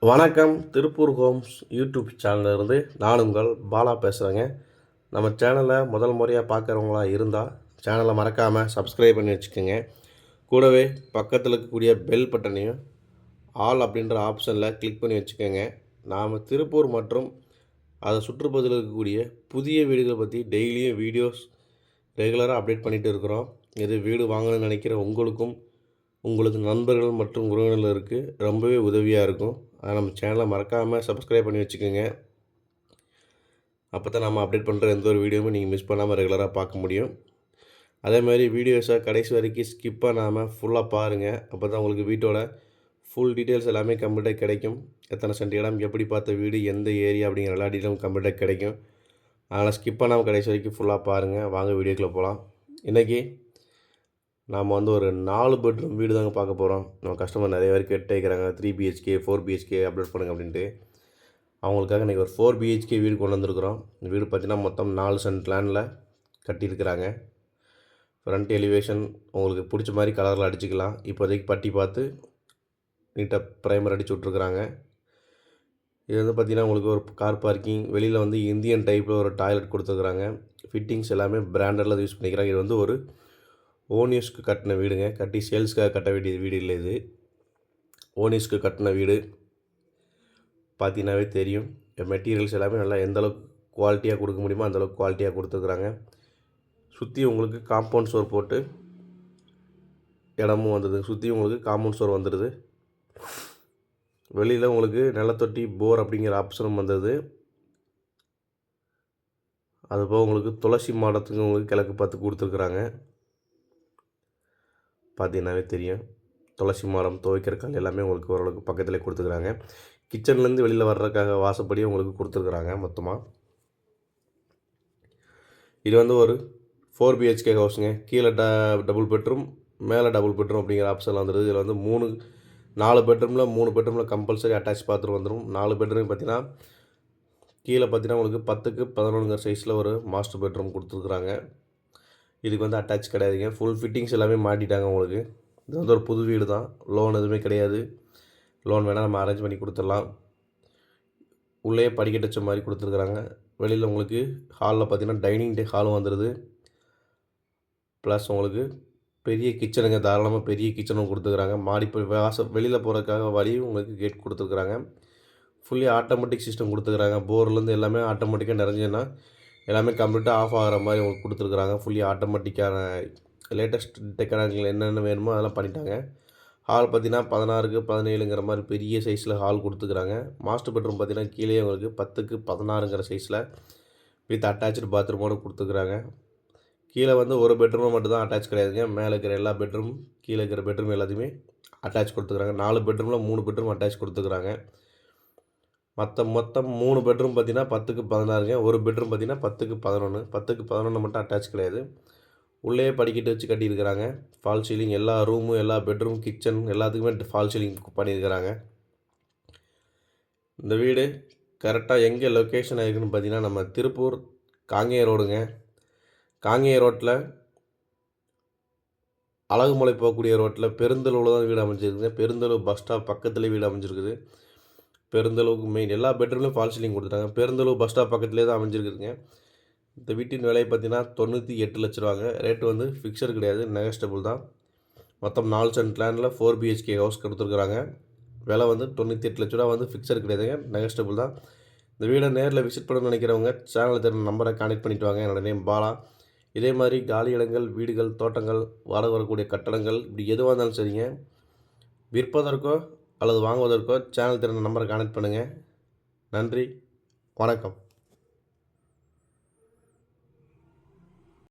வணக்கம். Tiruppur Holmes YouTube சேனல்லேருந்து நான் உங்கள் பாலா பேசுகிறேங்க. நம்ம சேனலை முதல் முறையாக பார்க்குறவங்களா இருந்தால் சேனலை மறக்காமல் சப்ஸ்கிரைப் பண்ணி வச்சுக்கோங்க. கூடவே பக்கத்தில் இருக்கக்கூடிய பெல் பட்டனையும் ஆல் அப்படின்ற ஆப்ஷனில் கிளிக் பண்ணி வச்சுக்கோங்க. நாம் திருப்பூர் மற்றும் அதை சுற்றுப்பகுதியில் இருக்கக்கூடிய புதிய வீடுகளை பற்றி டெய்லியும் வீடியோஸ் ரெகுலராக அப்டேட் பண்ணிகிட்டு இருக்கிறோம். இது வீடு வாங்கணும்னு நினைக்கிற உங்களுக்கு நண்பர்கள் மற்றும் உறவினர்களுக்கு ரொம்பவே உதவியாக இருக்கும். அதை நம்ம சேனலை மறக்காமல் சப்ஸ்கிரைப் பண்ணி வச்சுக்கோங்க. அப்போ தான் நம்ம அப்டேட் பண்ணுற எந்த ஒரு வீடியோவும் நீங்கள் மிஸ் பண்ணாமல் ரெகுலராக பார்க்க முடியும். அதேமாதிரி வீடியோஸை கடைசி வரைக்கும் ஸ்கிப் பண்ணாமல் ஃபுல்லாக பாருங்கள். அப்போ தான் உங்களுக்கு வீட்டோட ஃபுல் டீட்டெயில்ஸ் எல்லாமே கம்ப்ளீட்டாக கிடைக்கும். எத்தனை சென்ட் இடம், எப்படி பார்த்த வீடு, எந்த ஏரியா அப்படிங்கிற எல்லா டீட்டெயிலும் கம்ப்ளீட்டாக கிடைக்கும். அதனால் ஸ்கிப் பண்ணாமல் கடைசி வரைக்கும் ஃபுல்லாக பாருங்கள். வாங்க வீடியோக்குள்ளே போகலாம். இன்றைக்கி நாம் ஒரு 4 பெட்ரூம் வீடு தாங்க பார்க்க போகிறோம். நம்ம கஸ்டமர் நிறைய பேர் கேட்டு இருக்கிறாங்க 3 பிஹெச்கே 4 பிஹெச்கே அப்டேட் பண்ணுங்க அப்படின்ட்டு. அவங்களுக்காக இன்றைக்கி ஒரு 4 பிஹெச்கே வீடு கொண்டு வந்திருக்கிறோம். இந்த வீடு பார்த்திங்கன்னா மொத்தம் 4 சென்ட் லேண்டில் கட்டியிருக்கிறாங்க. ஃப்ரண்ட் எலிவேஷன் உங்களுக்கு பிடிச்ச மாதிரி கலரில் அடிச்சுக்கலாம். இப்போதைக்கு பட்டி பார்த்து நீட்டாக ப்ரைமர் அடிச்சு விட்ருக்குறாங்க. இது பார்த்திங்கன்னா உங்களுக்கு ஒரு கார் பார்க்கிங், வெளியில் இந்தியன் டைப்பில் ஒரு டாய்லெட் கொடுத்துருக்குறாங்க. ஃபிட்டிங்ஸ் எல்லாமே பிராண்டடில் யூஸ் பண்ணிக்கிறாங்க. இது ஒரு ஓன் யூஸ்க்கு கட்டின வீடுங்க. கட்டி சேல்ஸ்க்காக கட்ட வேண்டிய வீடு இல்லை. இது ஓன் யூஸ்க்கு கட்டின வீடு. பார்த்தீங்கன்னாவே தெரியும். மெட்டீரியல்ஸ் எல்லாமே நல்லா எந்தளவுக்கு குவாலிட்டியாக கொடுக்க முடியுமோ அந்தளவுக்கு குவாலிட்டியாக கொடுத்துருக்குறாங்க. சுற்றி உங்களுக்கு காம்பவுண்ட் சோர் போட்டு இடமும் வந்துடுது. சுற்றி உங்களுக்கு காம்பவுண்ட் சோர் வந்துடுது. வெளியில் உங்களுக்கு நிலத்தொட்டி போர் அப்படிங்கிற ஆப்ஷனும் வந்துடுது. அதுபோக உங்களுக்கு துளசி மாடத்துக்கு உங்களுக்கு கிழக்கு பார்த்து கொடுத்துருக்குறாங்க. பார்த்தீங்கன்னாவே தெரியும். துளசி மரம், துவைக்கிற கல் எல்லாமே உங்களுக்கு ஓரளவுக்கு பக்கத்துலேயே கொடுத்துருக்குறாங்க. கிச்சன்லேருந்து வெளியில் வர்றதுக்காக வாசப்படியும் உங்களுக்கு கொடுத்துருக்குறாங்க மொத்தமாக. இது ஒரு 4 பிஹெச்கே ஹவுஸுங்க. கீழே டபுள் பெட்ரூம், மேலே டபுள் பெட்ரூம் அப்படிங்கிற ஆப்ஷனில் வந்துடுது. இதில் 4 பெட்ரூமில் 3 பெட்ரூமில் கம்பல்சரி அட்டாச் பாத்ரூம் வந்துடும். 4 பெட்ரூம் பார்த்தீங்கன்னா கீழே பார்த்தீங்கன்னா உங்களுக்கு 10க்கு 11 சைஸில் ஒரு மாஸ்டர் பெட்ரூம் கொடுத்துருக்குறாங்க. இதுக்கு அட்டாச் கிடையாதுங்க. ஃபுல் ஃபிட்டிங்ஸ் எல்லாமே மாட்டிட்டாங்க உங்களுக்கு. இது ஒரு புது வீடு தான். லோன் எதுவுமே கிடையாது. லோன் வேணால் நம்ம அரேஞ்ச் பண்ணி கொடுத்துடலாம். உள்ளே படிக்கட்டு வச்ச மாதிரி கொடுத்துருக்குறாங்க. வெளியில் உங்களுக்கு ஹாலில் பார்த்தீங்கன்னா டைனிங் ஹாலும் வந்துடுது. ப்ளஸ் உங்களுக்கு பெரிய கிச்சனுங்க, தாராளமாக பெரிய கிச்சனும் கொடுத்துருக்குறாங்க. வெளியில் போகிறதுக்காக வழியும் உங்களுக்கு கேட் கொடுத்துருக்குறாங்க. ஃபுல்லி ஆட்டோமேட்டிக் சிஸ்டம் கொடுத்துருக்குறாங்க. போர்லேருந்து எல்லாமே ஆட்டோமேட்டிக்காக நிறைஞ்சுன்னா எல்லாமே கம்ப்ளீட்டாக ஆஃப் ஆகிற மாதிரி உங்களுக்கு கொடுத்துருக்குறாங்க. ஃபுல்லி ஆட்டோமேட்டிக்கான லேட்டஸ்ட் டெக்னாலஜியில் என்னென்ன வேணுமோ அதெல்லாம் பண்ணிட்டாங்க. ஹால் பார்த்திங்கன்னா 16க்கு 17ங்கிற மாதிரி பெரிய சைஸில் ஹால் கொடுத்துருக்குறாங்க. மாஸ்டர் பெட்ரூம் பார்த்திங்கன்னா கீழே உங்களுக்கு 10க்கு 16ங்கிற சைஸில் வித் அட்டாச்சு பாத்ரூமோடு கொடுத்துருக்குறாங்க. கீழே ஒரு பெட்ரூம் மட்டும் தான் அட்டாச் கிடையாதுங்க. மேலே இருக்கிற எல்லா பெட்ரூம், கீழே இருக்கிற பெட்ரூம் எல்லாத்தையுமே அட்டாச் கொடுத்துருக்குறாங்க. 4 பெட்ரூமில் 3 பெட்ரூம் அட்டாச் கொடுத்துருக்குறாங்க. மொத்தம் 3 பெட்ரூம் பார்த்திங்கன்னா 10க்கு 16ங்க. ஒரு பெட்ரூம் பார்த்திங்கன்னா 10க்கு 11. 10க்கு 11 மட்டும் அட்டாச் கிடையாது. உள்ளே படிக்கட்டு வச்சு கட்டியிருக்கிறாங்க. ஃபால் சீலிங், எல்லா ரூமும், எல்லா பெட்ரூம், கிச்சன் எல்லாத்துக்குமே ஃபால் சீலிங் பண்ணியிருக்கிறாங்க. இந்த வீடு கரெக்டாக எங்கே லொக்கேஷன் ஆகிருக்குன்னு பார்த்தீங்கன்னா நம்ம திருப்பூர் காங்கேய ரோடுங்க. காங்கேய ரோட்டில் அழகுமலை போகக்கூடிய ரோட்டில் பெருந்தளவில் தான் வீடு அமைஞ்சிருக்குங்க. பெருந்தளவு பஸ் ஸ்டாப் பக்கத்துலேயே வீடு அமைஞ்சிருக்குது. பெருந்தளவுக்கு மெயின் எல்லா பெட்ரூம்லையும் ஃபால் சீலிங் கொடுத்துட்டாங்க. பெருந்தளவு பஸ் ஸ்டாப் பக்கத்துலேயே தான் அமைஞ்சிருக்குதுங்க. இந்த வீட்டின் விலை பார்த்தீங்கன்னா 98 லட்ச ரூபாங்க. ரேட்டு ஃபிக்ஸட் கிடையாது, நெகஸ்டபுள் தான். மொத்தம் 4 சென்ட் லேண்டில் 4 பிஹெச்கே ஹவுஸ் கொடுத்துருக்குறாங்க. விலை 98 லட்ச ரூபா ஃபிக்ஸட் கிடையாதுங்க, நெகஸ்டபுள் தான். இந்த வீடை நேரில் விசிட் பண்ணணும்னு நினைக்கிறவங்க சேனலில் தெரிஞ்ச நம்பரை கான்டெக்ட் பண்ணிட்டு வாங்க. என்னோடய நேம் பாலா. இதே மாதிரி காலி இடங்கள், வீடுகள், தோட்டங்கள், வாடகை வரக்கூடிய கட்டடங்கள் இப்படி எதுவாக இருந்தாலும் சரிங்க, விற்பதற்கோ அல்லது வாங்குவதற்கோ சேனல் தெரிஞ்ச நம்பரை கான்டெக்ட் பண்ணுங்கள். நன்றி, வணக்கம்.